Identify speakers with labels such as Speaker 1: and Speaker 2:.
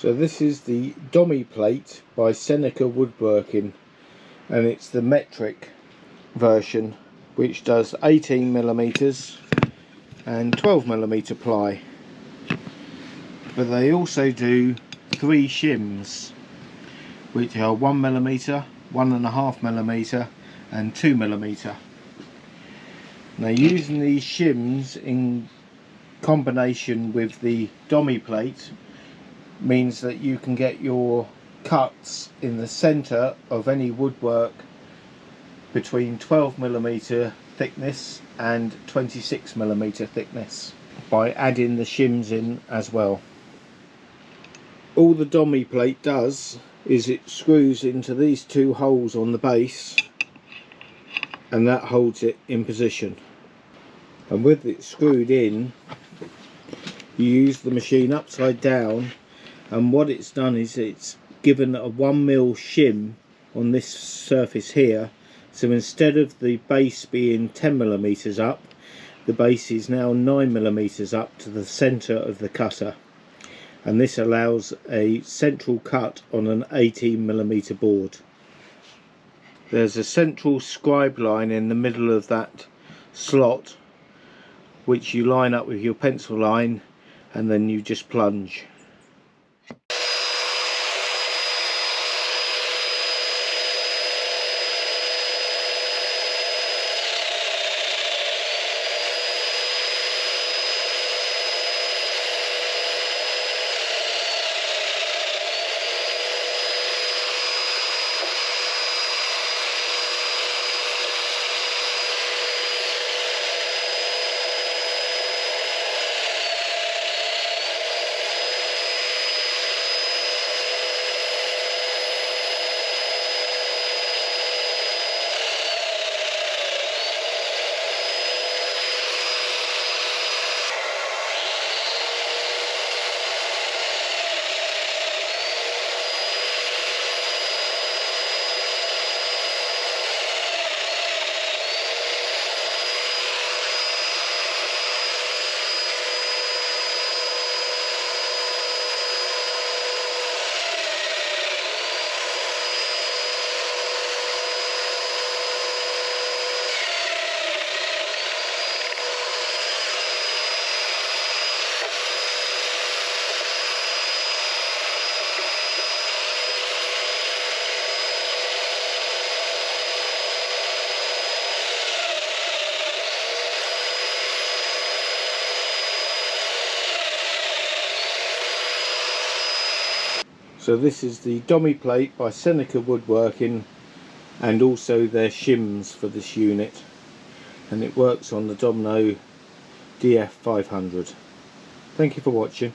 Speaker 1: So this is the Domiplate by Seneca Woodworking, and it's the metric version, which does 18mm and 12mm ply, but they also do 3 shims, which are 1mm, 1.5mm and 2mm. Now, using these shims in combination with the Domiplate means that you can get your cuts in the centre of any woodwork between 12mm thickness and 26mm thickness by adding the shims in as well. All the Domiplate does is it screws into these 2 holes on the base, and that holds it in position. And with it screwed in, you use the machine upside down, and what it's done is it's given a 1mm shim on this surface here. So instead of the base being 10mm up, the base is now 9mm up to the centre of the cutter, and this allows a central cut on an 18mm board. There's a central scribe line in the middle of that slot, which you line up with your pencil line, and then you just plunge. So this is the Domiplate by Seneca Woodworking, and also their shims for this unit, and it works on the Domino DF500. Thank you for watching.